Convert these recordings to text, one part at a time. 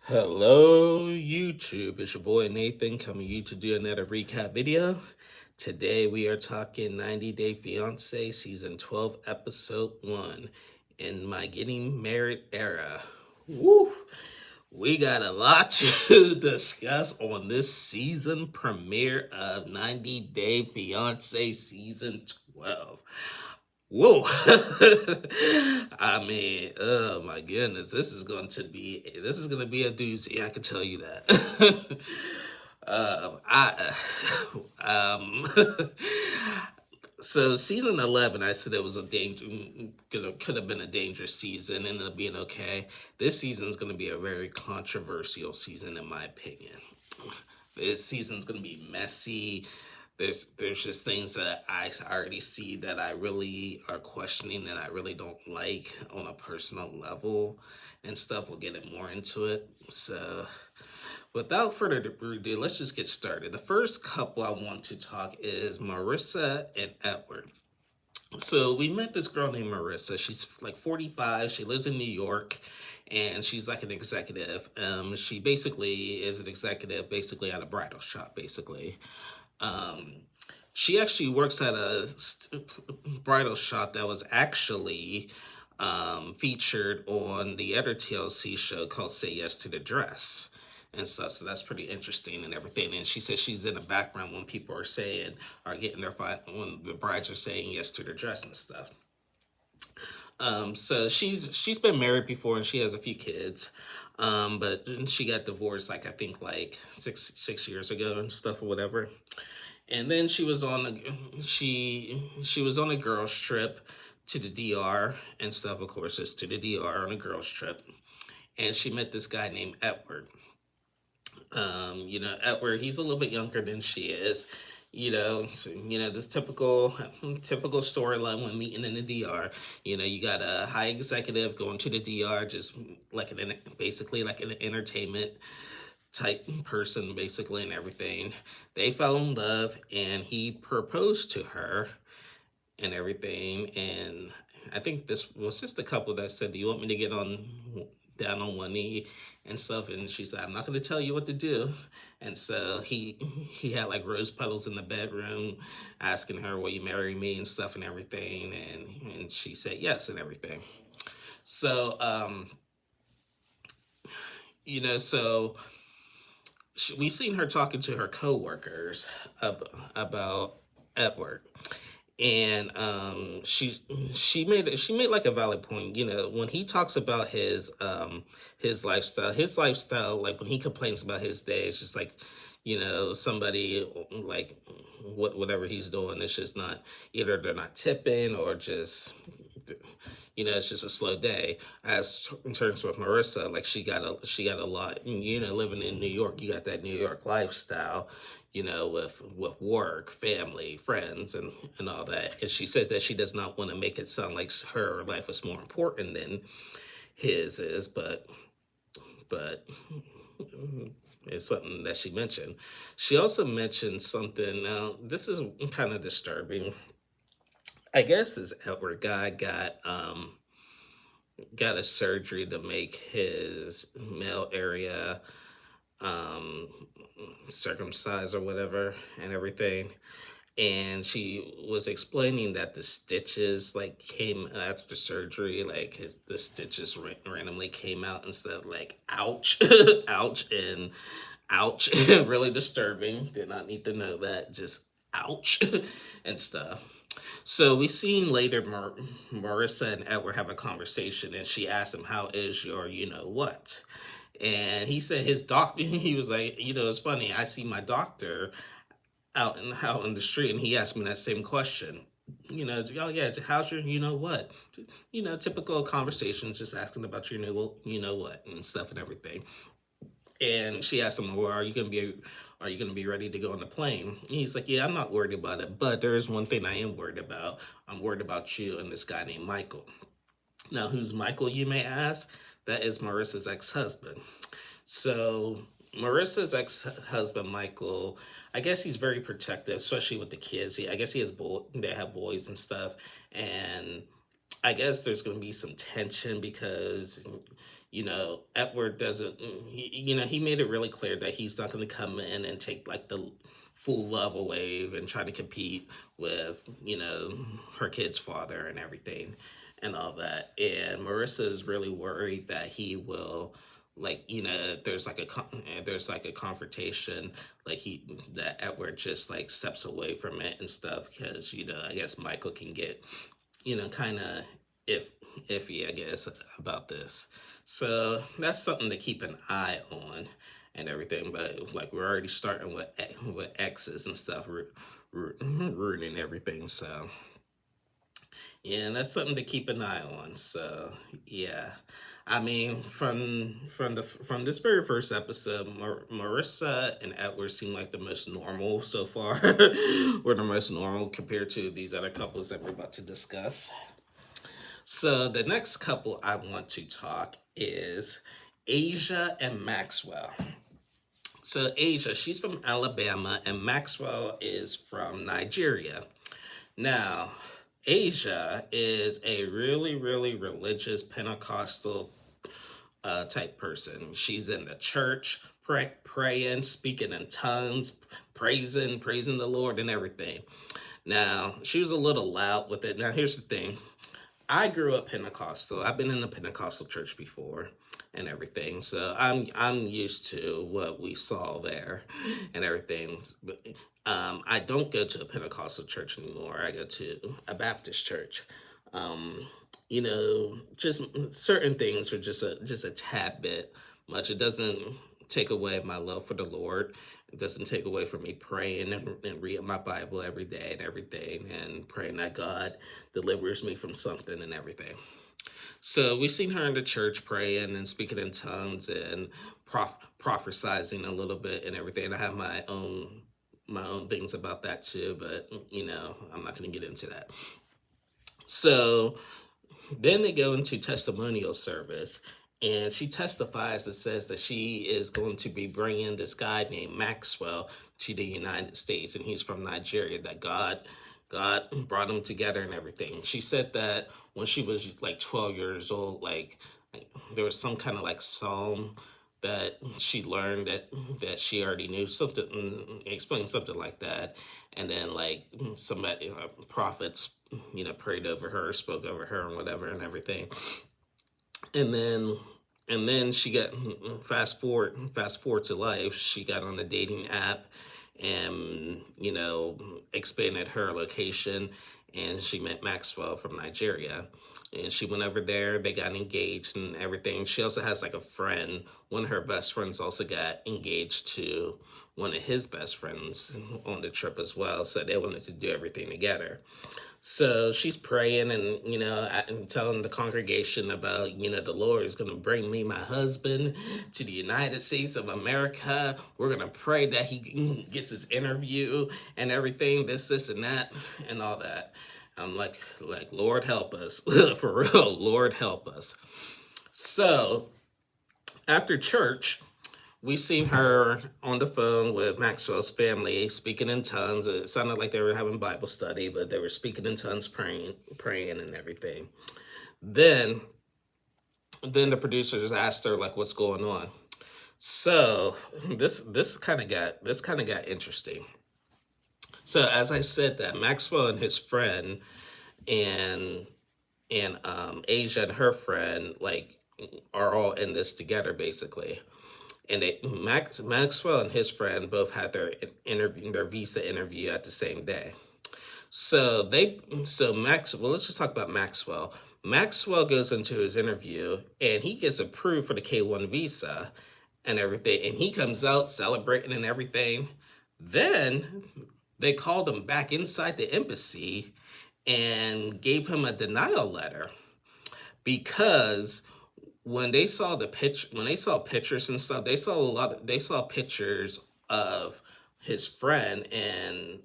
Hello, YouTube. It's your boy Nathan coming to you to do another recap video. Today we are talking 90 Day Fiancé Season 12, Episode 1 in my getting married era. Woo! We got a lot to discuss on this season premiere of 90 Day Fiancé Season 12. Whoa. I mean, oh my goodness, this is going to be a doozy, I can tell you that. I so season 11, I said it was a could have been a dangerous season, ended up being okay. This season is going to be a very controversial season in my opinion. This season's going to be messy. There's just things that I already see that I really are questioning and I really don't like on a personal level and stuff. We'll get more into it. So without further ado, let's just get started. The first couple I want to talk is Marissa and Edward. So we met this girl named Marissa. She's like 45. She lives in New York, and she's like an executive. She basically is an executive, basically at a bridal shop, basically. She actually works at a bridal shop that was actually featured on the other TLC show called Say Yes to the Dress and stuff. So that's pretty interesting and everything. And she says she's in the background when people are getting their when the brides are saying yes to their dress and stuff. So she's been married before and she has a few kids. But she got divorced like I think like six years ago and stuff or whatever. And then she was on a girls trip to the DR and stuff. Of course, it's to the DR on a girls trip, and she met this guy named Edward. Edward, he's a little bit younger than she is. This typical storyline when meeting in the DR. You got a high executive going to the DR, just like basically like an entertainment type person, basically, and everything. They fell in love, and he proposed to her and everything. And I think this was just a couple that said, "Do you want me to get down on one knee and stuff?" And she said, "I'm not going to tell you what to do." And so he had like rose petals in the bedroom, asking her, "Will you marry me?" and stuff and everything. And she said yes and everything. So so we seen her talking to her coworkers about Edward, and she made like a valid point. When he talks about his lifestyle, like when he complains about his day, it's just like somebody like whatever he's doing, it's just not, either they're not tipping or just it's just a slow day. As in terms with Marissa, like she got a lot. Living in New York, you got that New York lifestyle. With work, family, friends, and all that. And she says that she does not want to make it sound like her life is more important than his is, but it's something that she mentioned. She also mentioned something. Now, this is kind of disturbing. I guess this Edward guy got a surgery to make his male area circumcised or whatever and everything. And she was explaining that the stitches like came after the surgery, like the stitches randomly came out and stuff. Like ouch, ouch, and ouch. Really disturbing. Did not need to know that. Just ouch and stuff. So we seen later Marissa and Edward have a conversation, and she asked him, "How is your what?" And he said his doctor. He was like, it's funny. I see my doctor out in the street, and he asked me that same question. Oh yeah, how's your what? Typical conversations, just asking about your what and stuff and everything. And she asked him, "Well, are you gonna be ready to go on the plane?" And he's like, "Yeah, I'm not worried about it, but there is one thing I am worried about. I'm worried about you and this guy named Michael." Now, who's Michael, you may ask? That is Marissa's ex-husband. So Marissa's ex-husband, Michael, I guess he's very protective, especially with the kids. I guess they have boys and stuff, and I guess there's going to be some tension because Edward doesn't, he made it really clear that he's not going to come in and take like the full level wave and try to compete with, her kid's father and everything and all that. And Marissa is really worried that he will, like, there's like a confrontation, like that Edward just like steps away from it and stuff, because I guess Michael can get, kind of if iffy, I guess, about this. So that's something to keep an eye on and everything. But like, we're already starting with exes and stuff, ruining everything. So yeah, that's something to keep an eye on. So yeah, I mean, from this very first episode, Marissa and Edward seem like the most normal so far. We're the most normal compared to these other couples that we're about to discuss. So the next couple I want to talk is Asia and Maxwell. So Asia, she's from Alabama, and Maxwell is from Nigeria. Now, Asia is a really, really religious Pentecostal type person. She's in the church, praying, speaking in tongues, praising the Lord and everything. Now, she was a little loud with it. Now, here's the thing. I grew up Pentecostal. I've been in a Pentecostal church before and everything, so I'm used to what we saw there and everything. But I don't go to a Pentecostal church anymore. I go to a Baptist church. Just certain things are just a tad bit much. It doesn't take away my love for the Lord. It doesn't take away from me praying and reading my Bible every day and everything, and praying that God delivers me from something and everything. So we've seen her in the church praying and speaking in tongues and prophesizing a little bit and everything. I have my own things about that too, but I'm not going to get into that. So then they go into testimonial service, and she testifies and says that she is going to be bringing this guy named Maxwell to the United States, and he's from Nigeria, that God brought them together and everything. She said that when she was like 12 years old, like there was some kind of like psalm that she learned that she already knew, something, explained something like that. And then like somebody, prophets, prayed over her, spoke over her and whatever and everything. And then she got, fast forward to life, she got on a dating app and expanded her location, and she met Maxwell from Nigeria, and she went over there. They got engaged and everything. She also has like a friend, one of her best friends also got engaged to one of his best friends on the trip as well, so they wanted to do everything together. So she's praying and telling the congregation about, the Lord is going to bring me my husband to the United States of America. We're going to pray that he gets his interview and everything, this, and that, and all that. I'm like, Lord help us. For real, Lord help us. So after church, we seen her on the phone with Maxwell's family, speaking in tongues. It sounded like they were having Bible study, but they were speaking in tongues, praying and everything. Then the producers asked her like, "What's going on?" So this kind of got interesting. So as I said, that Maxwell and his friend and Asia and her friend like are all in this together basically. And Maxwell and his friend both had their visa interview at the same day. So Maxwell, let's just talk about Maxwell. Maxwell goes into his interview and he gets approved for the K1 visa and everything. And he comes out celebrating and everything. Then they called him back inside the embassy and gave him a denial letter, because when they saw pictures and stuff, they saw pictures of his friend and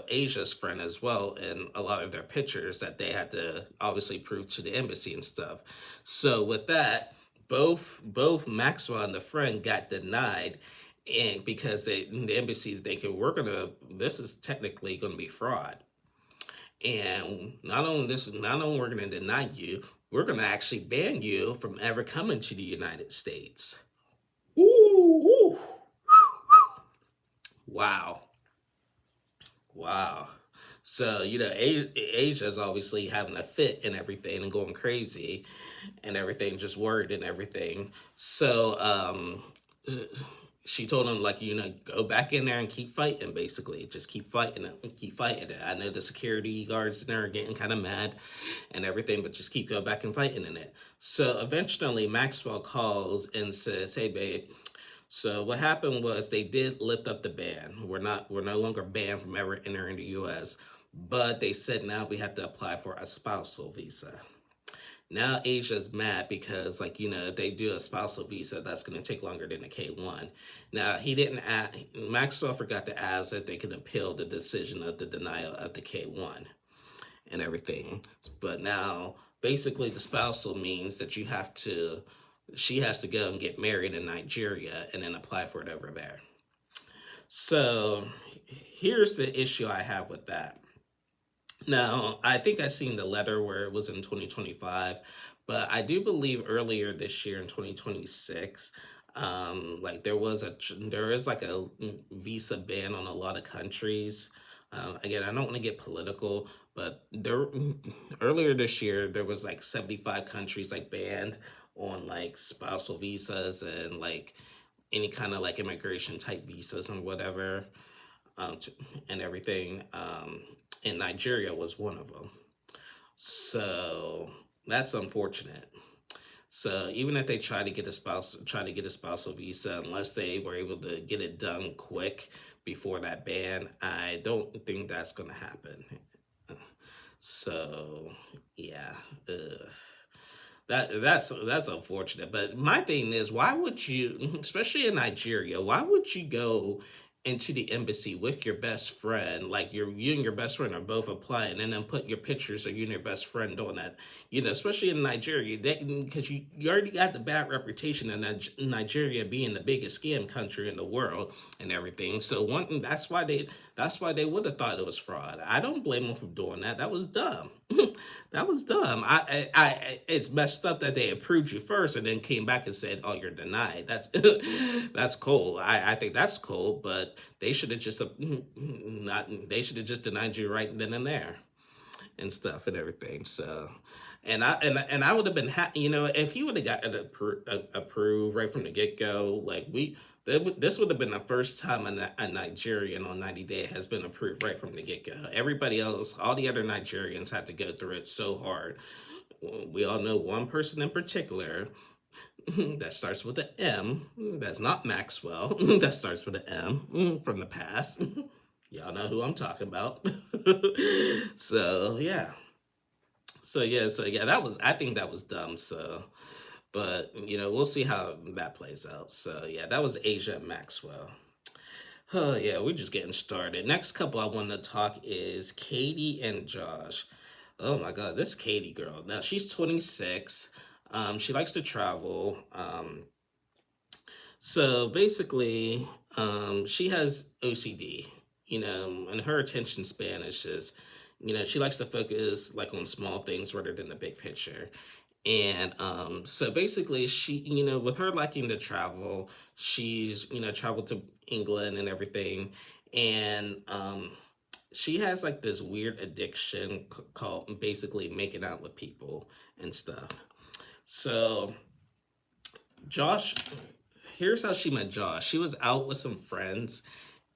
Asia's friend as well, and a lot of their pictures that they had to obviously prove to the embassy and stuff. So with that, both Maxwell and the friend got denied, and because the embassy thinking this is technically gonna be fraud. And not only we're going to deny you, we're going to actually ban you from ever coming to the United States. Ooh, wow. Wow. So, Asia's obviously having a fit and everything and going crazy and everything, just worried and everything. So, she told him, like, go back in there and keep fighting, basically. Just keep fighting it, keep fighting it. I know the security guards in there are getting kind of mad and everything, but just go back and fighting in it. So eventually Maxwell calls and says, hey, babe, so what happened was they did lift up the ban. We're no longer banned from ever entering the US, but they said now we have to apply for a spousal visa. Now Asia's mad because, like, if they do a spousal visa, that's going to take longer than a K1. Now, he didn't ask, Maxwell forgot to ask that they can appeal the decision of the denial of the K1 and everything. But now, basically, the spousal means that she has to go and get married in Nigeria and then apply for it over there. So here's the issue I have with that. Now, I think I seen the letter where it was in 2025, but I do believe earlier this year in 2026, like there is like a visa ban on a lot of countries. Again, I don't want to get political, but earlier this year there was like 75 countries like banned on like spousal visas and like any kind of like immigration type visas and whatever, and everything. And Nigeria was one of them. So that's unfortunate. So even if they try to get a spousal visa, unless they were able to get it done quick before that ban, I don't think that's going to happen. So yeah, that's unfortunate. But my thing is, why would you, especially in Nigeria, why would you go into the embassy with your best friend, like you and your best friend are both applying, and then put your pictures of you and your best friend on that? Especially in Nigeria, because you already got the bad reputation of Nigeria being the biggest scam country in the world and everything. So that's why they would have thought it was fraud. I don't blame them for doing that. That was dumb. That was dumb. It's messed up that they approved you first and then came back and said, "Oh, you're denied." That's that's cool. I think that's cool, but they should have just not. They should have just denied you right then and there, and stuff and everything. So, and I would have been happy, if he would have gotten approved right from the get go. Like this would have been the first time a Nigerian on 90 Day has been approved right from the get go. Everybody else, all the other Nigerians had to go through it so hard. We all know one person in particular that starts with an M. That's not Maxwell. That starts with an M from the past. Y'all know who I'm talking about. So yeah. So yeah, I think that was dumb. So, but we'll see how that plays out. So yeah, that was Asia and Maxwell. Oh yeah, we're just getting started. Next couple I want to talk is Katie and Josh. Oh my God, this Katie girl. Now she's 26. She likes to travel. So basically, she has OCD, and her attention span is just, she likes to focus like on small things rather than the big picture. And so basically, she, with her liking to travel, she's, traveled to England and everything. And she has like this weird addiction called basically making out with people and stuff. So Josh, here's how she met Josh. She was out with some friends,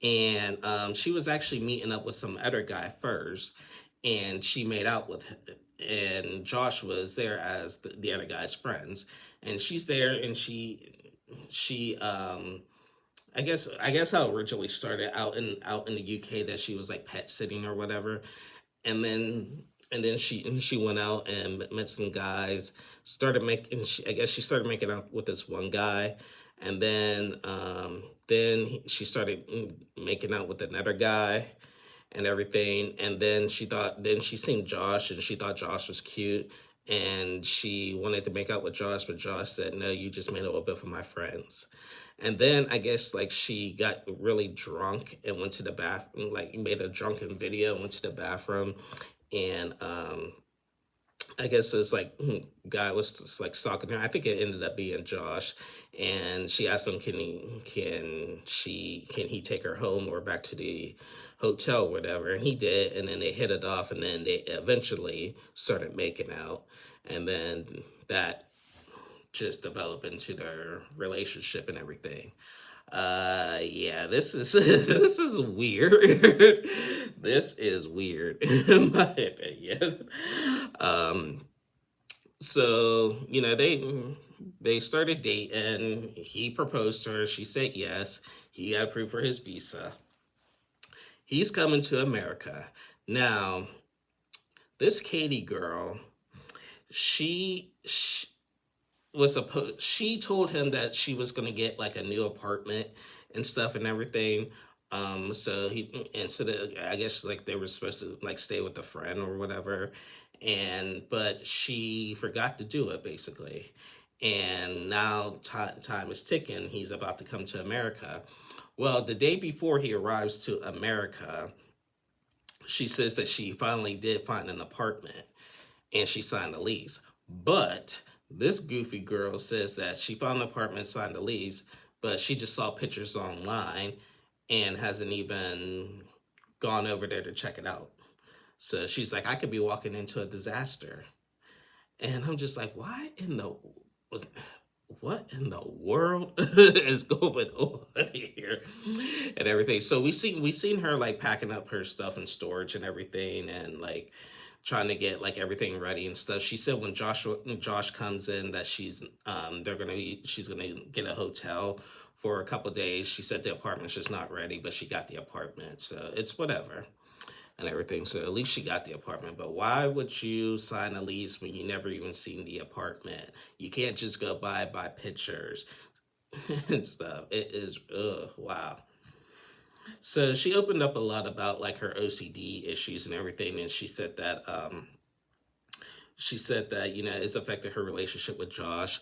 and she was actually meeting up with some other guy first, and she made out with him. And Josh was there as the other guy's friends, and she's there, and she I guess how it originally started out in the UK, that she was like pet sitting or whatever, and then she went out and met some guys, started making I guess she started making out with this one guy, and then she started making out with another guy and everything, and then she seen Josh, and she thought Josh was cute, and she wanted to make out with Josh, but Josh said, "No, you just made a little bit for my friends." And then I guess like she got really drunk and went to the bathroom, like made a drunken video, went to the bathroom, and I guess this like guy was just like stalking her. I think it ended up being Josh, and she asked him, can he take her home or back to the hotel, or whatever, and he did, and then they hit it off, and then they eventually started making out, and then that just developed into their relationship and everything. Yeah, this is this is weird. This is weird in my opinion. Um, so they started dating. He proposed to her. She said yes. He got approved for his visa. He's coming to America now. This Katie girl, she was supposed. She told him that she was gonna get like a new apartment and stuff and everything. So he, instead of, I guess like they were supposed to like stay with a friend or whatever, and but she forgot to do it basically, and now time is ticking. He's about to come to America. Well, the day before he arrives to America, she says that she finally did find an apartment and she signed a lease. But this goofy girl says that she found an apartment, signed a lease, but she just saw pictures online and hasn't even gone over there to check it out. So she's like, I could be walking into a disaster. And I'm just like, what in the world is going on here and everything. So we seen her like packing up her stuff in storage and everything, and like trying to get like everything ready and stuff. She said when Josh comes in that she's gonna get a hotel for a couple days. She said the apartment's just not ready, but she got the apartment, so it's whatever and everything. So at least she got the apartment. But why would you sign a lease when you never even seen the apartment? You can't just go by pictures and stuff. It is, ugh, wow. So she opened up a lot about like her OCD issues and everything, and she said that it's affected her relationship with Josh.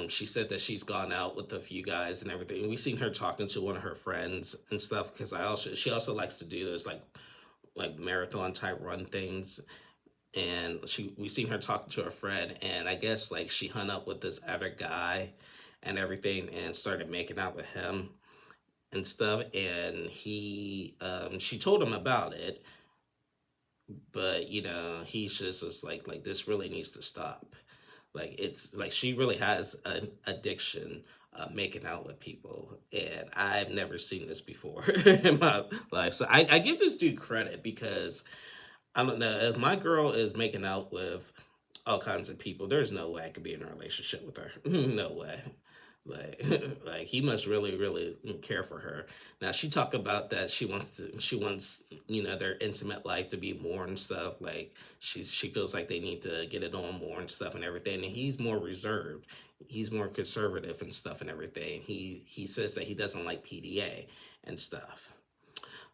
She said that she's gone out with a few guys and everything. We seen her talking to one of her friends and stuff, because she also likes to do those like marathon type run things, and we seen her talking to a friend, and I guess like she hung up with this other guy and everything and started making out with him and stuff, and she told him about it, but he's just like this really needs to stop. Like it's like she really has an addiction, making out with people, and I've never seen this before in my life. So I give this dude credit, because I don't know, if my girl is making out with all kinds of people, there's no way I could be in a relationship with her. No way. Like, like he must really, really care for her. Now she talked about that she wants their intimate life to be more and stuff. Like she feels like they need to get it on more and stuff and everything. And he's more reserved. He's more conservative and stuff and everything. He says that he doesn't like PDA and stuff.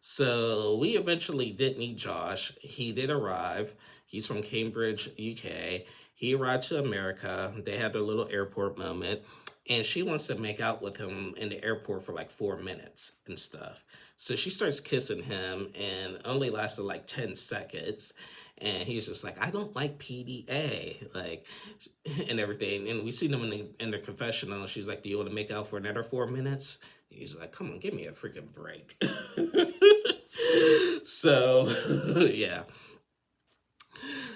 So we eventually did meet Josh. He did arrive. He's from Cambridge, UK. He arrived to America. They had their little airport moment. And she wants to make out with him in the airport for like 4 minutes and stuff. So she starts kissing him, and only lasted like 10 seconds. And he's just like, I don't like PDA, like, and everything. And we see them in the confessional. She's like, do you want to make out for another 4 minutes? He's like, come on, give me a freaking break. So, yeah.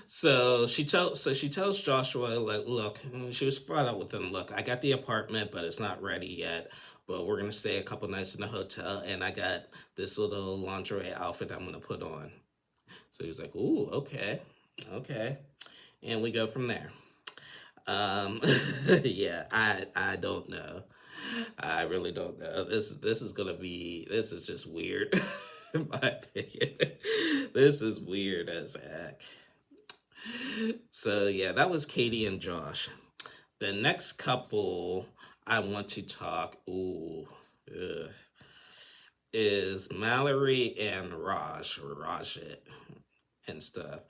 So she tells Joshua, like, look, she was flat out with him. Look, I got the apartment, but it's not ready yet. But we're gonna stay a couple nights in the hotel, and I got this little lingerie outfit I'm gonna put on. So he was like, ooh, okay, okay, and we go from there. Um, yeah, I don't know. I really don't know. This is just weird, in my opinion. This is weird as heck. So yeah, that was Katie and Josh. The next couple I want to talk, ugh, is Mallory and Rajit and stuff.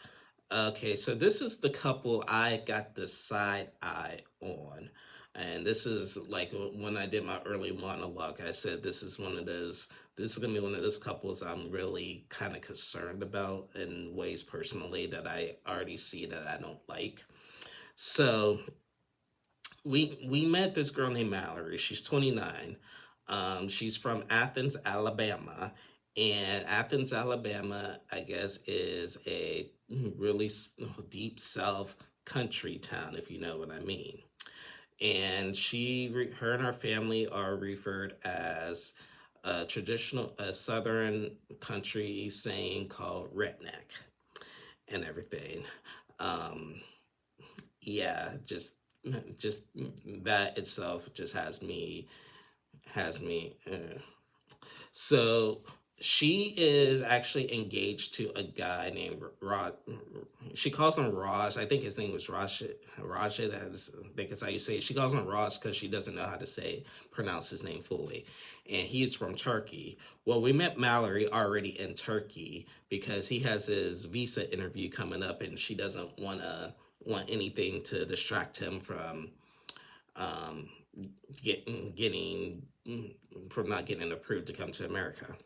Okay, so this is the couple I got the side eye on. And this is like when I did my early monologue, I said this is one of those. This is gonna be one of those couples I'm really kind of concerned about in ways personally that I already see that I don't like. So we met this girl named Mallory. She's 29. She's from Athens, Alabama, and Athens, Alabama, I guess, is a really deep South country town, if you know what I mean. And her and her family are referred as a traditional, a Southern country saying called redneck and everything. Um, yeah, just that itself just has me. So she is actually engaged to a guy named Rod. She calls him Raj. I think his name was Raj. Raj, I think it's how you say it. She calls him Raj because she doesn't know how to pronounce his name fully. And he's from Turkey. Well, we met Mallory already in Turkey because he has his visa interview coming up, and she doesn't want anything to distract him um, getting from not getting approved to come to America.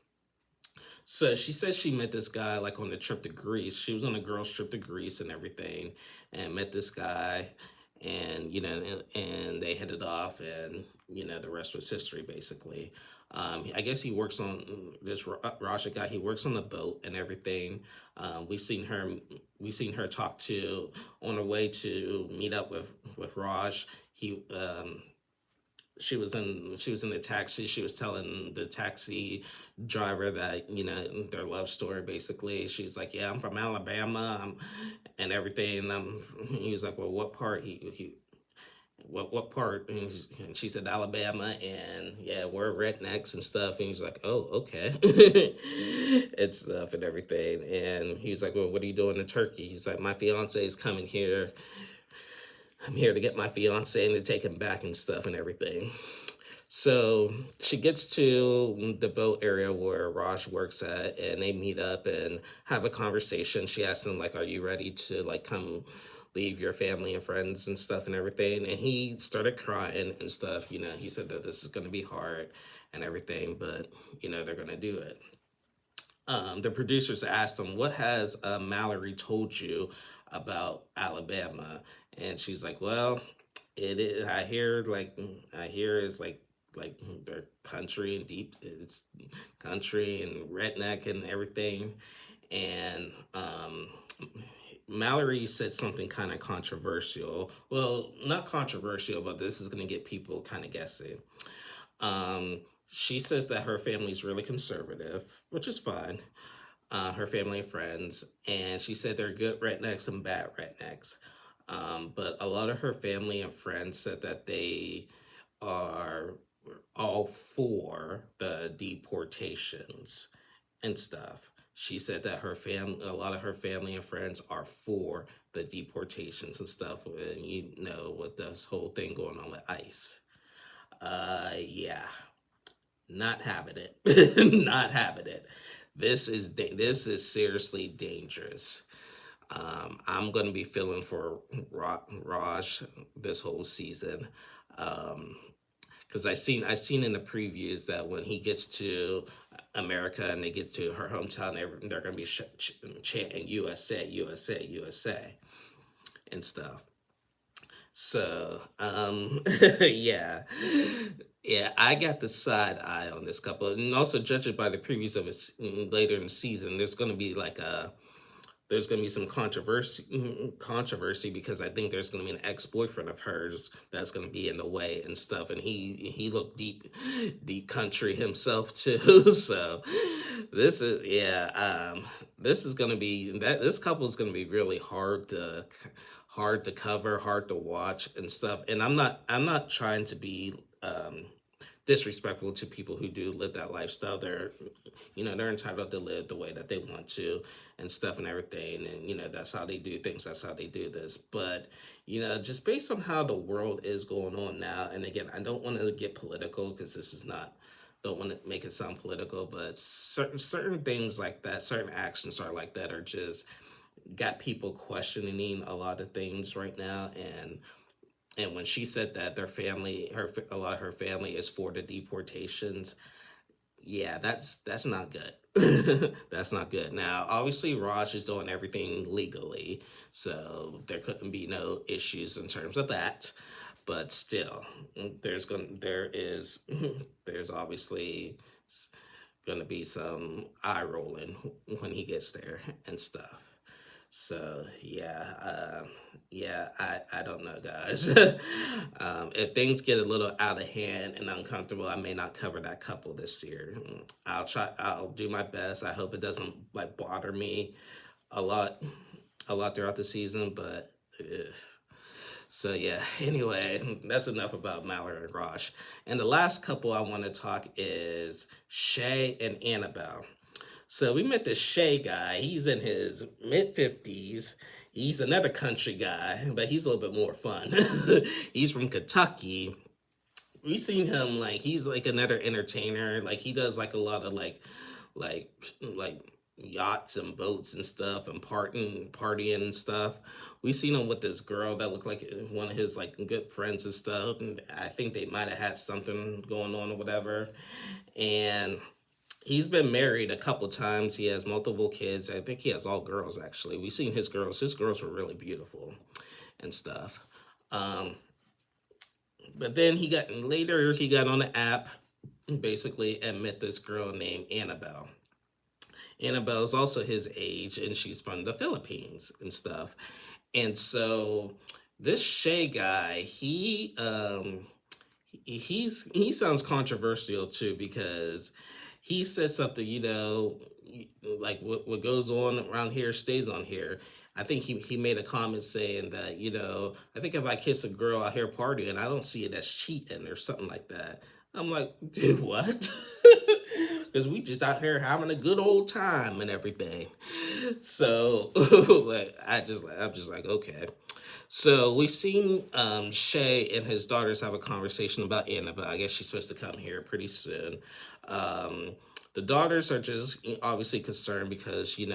So she says she met this guy like on the trip to Greece. She was on a girl's trip to Greece and everything, and met this guy, and and they headed off, and the rest was history basically. I guess he works on this Raja guy. He works on the boat and everything. We seen her talk to on her way to meet up with Raj. He she was in the taxi. She was telling the taxi driver that their love story basically. She's like, yeah, I'm from Alabama, and everything. He was like, well, what part? What part? And she said Alabama, and yeah, we're rednecks and stuff. And he's like, oh, okay, and stuff and everything. And he was like, well, what are you doing in Turkey? He's like, my fiance is coming here. I'm here to get my fiance and to take him back and stuff and everything. So she gets to the boat area where Raj works at, and they meet up and have a conversation. She asks him like, "Are you ready to like come leave your family and friends and stuff and everything?" And he started crying and stuff. He said that this is going to be hard and everything, but they're going to do it. The producers asked him, "What has Mallory told you about Alabama?" And she's like, "Well, it is. I hear it's like their country and deep. It's country and redneck and everything." And Mallory said something kind of controversial. Well, not controversial, but this is going to get people kind of guessing. She says that her family is really conservative, which is fine. Her family and friends, and she said they're good rednecks and bad rednecks. But a lot of her family and friends said that they are all for the deportations and stuff. She said that a lot of her family and friends are for the deportations and stuff, and with this whole thing going on with ICE. Yeah, not having it, not having it. This is seriously dangerous. I'm gonna be feeling for Raj this whole season, because I seen in the previews that when he gets to America and they get to her hometown, they're gonna be chanting USA, USA, USA, and stuff. So, yeah, yeah, I got the side eye on this couple, and also judging by the previews of it later in the season, there's going to be some controversy because I think there's going to be an ex-boyfriend of hers that's going to be in the way and stuff, and he looked deep country himself too. So this is going to be that this couple is going to be really hard to cover, hard to watch and stuff. And I'm not trying to be disrespectful to people who do live that lifestyle. They're entitled to live the way that they want to and stuff and everything. And that's how they do things. That's how they do this. But just based on how the world is going on now. And again, I don't want to get political because this is not. Don't want to make it sound political, but certain things like that, certain actions are like that, are just got people questioning a lot of things right now. And And when she said that their family, a lot of her family is for the deportations, yeah, that's not good. That's not good. Now, obviously, Raj is doing everything legally, so there couldn't be no issues in terms of that. But still, there's obviously gonna be some eye rolling when he gets there and stuff. So yeah, yeah, I don't know, guys. If things get a little out of hand and uncomfortable, I may not cover that couple this year. I'll try. I'll do my best. I hope it doesn't like bother me a lot, a lot throughout the season. But so yeah. Anyway, that's enough about Mallory and Raj. And the last couple I want to talk is Shay and Annabelle. So we met this Shay guy. He's in his mid 50s. He's another country guy, but he's a little bit more fun. He's from Kentucky. We seen him like he's like another entertainer. Like he does like a lot of like like yachts and boats and stuff and partying and stuff. We seen him with this girl that looked like one of his like good friends and stuff. And I think they might have had something going on or whatever. And he's been married a couple times. He has multiple kids. I think he has all girls actually. We seen his girls. His girls were really beautiful and stuff. Um, but then he got on the app basically and met this girl named Annabelle. Annabelle is also his age and she's from the Philippines and stuff. And so this Shay guy, he sounds controversial too because he said something, like what goes on around here stays on here. I think he made a comment saying that, I think if I kiss a girl out here partying, I don't see it as cheating or something like that. I'm like, dude, what? Because we just out here having a good old time and everything. So like I'm just like, okay. So we seen Shay and his daughters have a conversation about Annabelle. I guess she's supposed to come here pretty soon. The daughters are just obviously concerned because they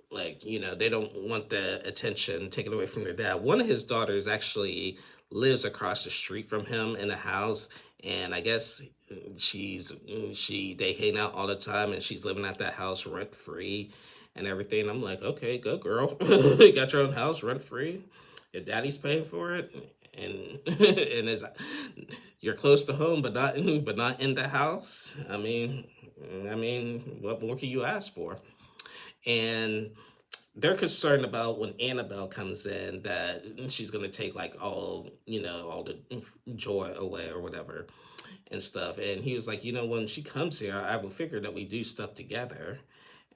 don't want the attention taken away from their dad. One of his daughters actually lives across the street from him in a house, and I guess they hang out all the time, and she's living at that house rent free and everything. I'm like, okay, go girl, you got your own house rent free. Your daddy's paying for it, and you're close to home, but not in the house. What more can you ask for? And they're concerned about when Annabelle comes in that she's gonna take like all the joy away or whatever and stuff. And he was like, when she comes here, I will figure that we do stuff together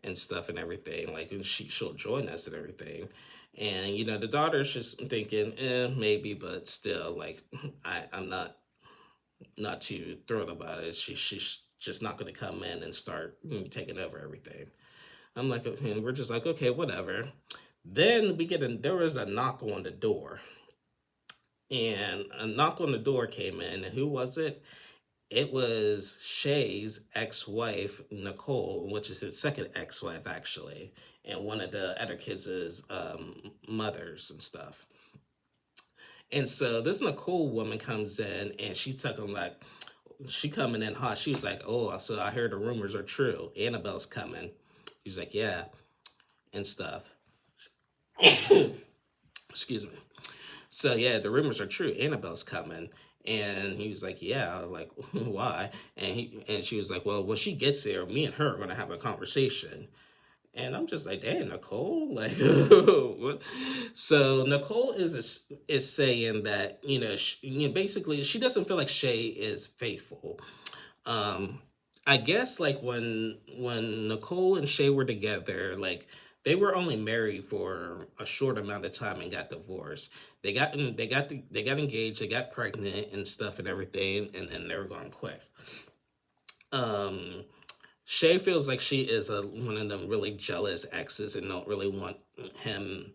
and stuff and everything. Like, and she'll join us and everything. And the daughter's just thinking, maybe, but still, like, I'm not too thrilled about it. She's just not going to come in and start taking over everything. I'm like, and we're just like, okay, whatever. Then there was a knock on the door, and a knock on the door came in. And who was it? It was Shay's ex-wife, Nicole, which is his second ex-wife, actually, and one of the other kids' mothers and stuff. And so this Nicole woman comes in, and she's talking like, she coming in hot. She was like, oh, so I heard the rumors are true. Annabelle's coming. He's like, yeah, and stuff. Excuse me. So yeah, the rumors are true. Annabelle's coming. And he was like, yeah, like, why? And she was like, well, when she gets there, me and her are gonna have a conversation. And I'm just like, damn, Nicole, like, what? So Nicole is saying that basically she doesn't feel like Shay is faithful. I guess like when Nicole and Shay were together, like they were only married for a short amount of time and got divorced. They got engaged, they got pregnant and stuff and everything, and then they were going to quit. Shay feels like she is one of them really jealous exes and don't really want him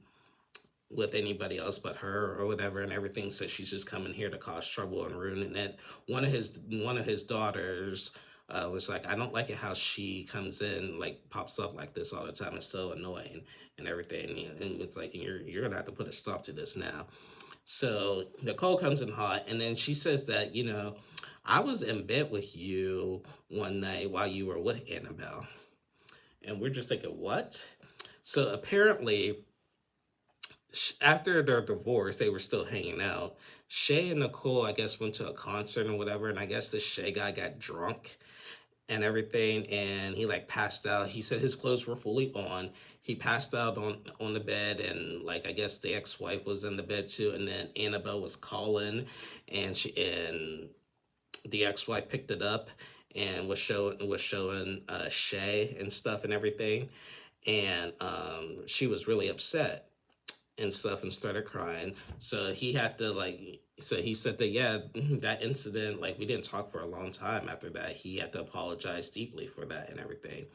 with anybody else but her or whatever and everything. So she's just coming here to cause trouble and ruin it. One of his daughters was like, I don't like it how she comes in, like pops up like this all the time. It's so annoying and everything. And it's like, you're gonna have to put a stop to this now. So Nicole comes in hot, and then she says that, I was in bed with you one night while you were with Annabelle. And we're just thinking, what? So apparently, after their divorce, they were still hanging out. Shay and Nicole, I guess, went to a concert or whatever, and I guess the Shay guy got drunk and everything, and he like passed out. He said his clothes were fully on. He passed out on the bed, and like I guess the ex-wife was in the bed too, and then Annabelle was calling, and the ex-wife picked it up and was showing Shay and stuff and everything, and she was really upset and stuff and started crying. So he had to so he said that, yeah, that incident, like we didn't talk for a long time after that. He had to apologize deeply for that and everything.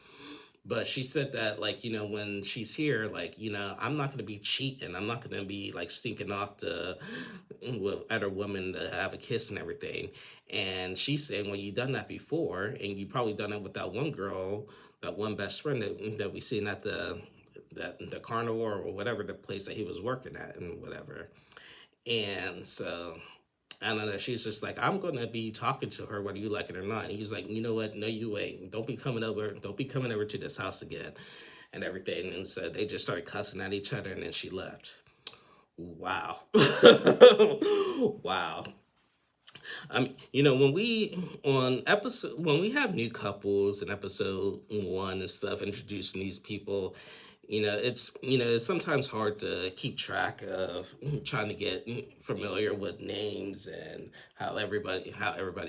But she said that, like, when she's here, like, I'm not going to be cheating. I'm not going to be like stinking off to with other women to have a kiss and everything. And she's saying, well, you've done that before, and you probably done it with that one girl, that one best friend that we seen at the carnivore or whatever, the place that he was working at and whatever. And so I don't know. She's just like, I'm gonna be talking to her whether you like it or not. And he's like, you know what? No, you ain't. Don't be coming over. Don't be coming over to this house again, and everything. And so they just started cussing at each other, and then she left. Wow. Wow. When we have new couples in episode one and stuff, introducing these people, it's sometimes hard to keep track of trying to get familiar with names and how everybody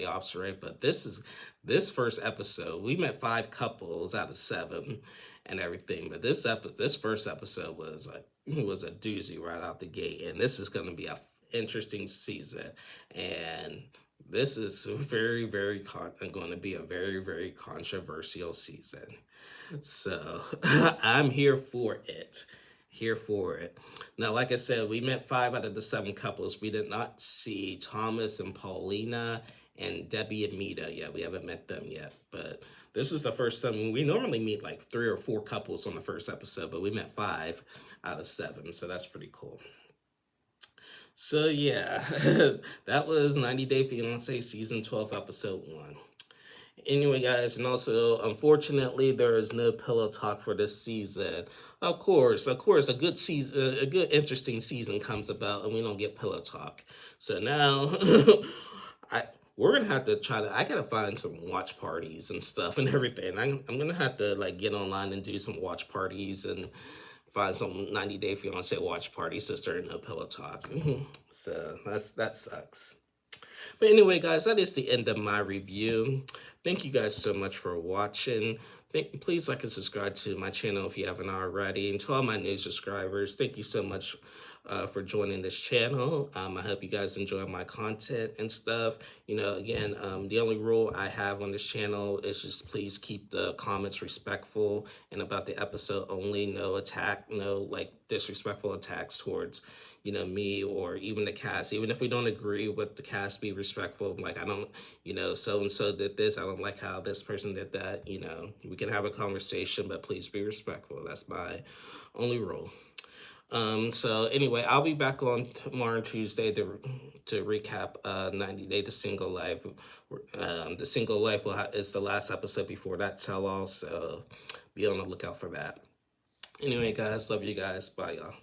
operate. But this first episode, we met 5 couples out of 7 and everything. But this first episode was a doozy right out the gate, and this is going to be a interesting season, and this is very, very going to be a very, very controversial season. So I'm here for it. Here for it. Now, like I said, we met 5 out of the 7 couples. We did not see Thomas and Paulina and Debbie and Mita yet. We haven't met them yet. But this is the first time. We normally meet like 3 or 4 couples on the first episode, but we met 5 out of 7. So that's pretty cool. So yeah, that was 90 Day Fiancé Season 12, Episode 1. Anyway, guys, and also, unfortunately, there is no pillow talk for this season. Of course, a good season, a good interesting season comes about, and we don't get pillow talk. So now, we're gonna have to I gotta find some watch parties and stuff and everything. I'm gonna have to like get online and do some watch parties and find some 90 Day Fiancé watch parties to start no pillow talk. So that sucks. But anyway, guys, that is the end of my review. Thank you guys so much for watching. Please like and subscribe to my channel if you haven't already. And to all my new subscribers, thank you so much for joining this channel. I hope you guys enjoy my content and stuff. Again, the only rule I have on this channel is just please keep the comments respectful and about the episode only. No disrespectful attacks towards me or even the cast. Even if we don't agree with the cast, be respectful. Like, I don't, so and so did this, I don't like how this person did that. We can have a conversation, but please be respectful. That's my only rule. So anyway, I'll be back on tomorrow, Tuesday, to recap 90 Day The Single Life. The Single Life is the last episode before that tell-all, so be on the lookout for that. Anyway, guys, love you guys. Bye, y'all.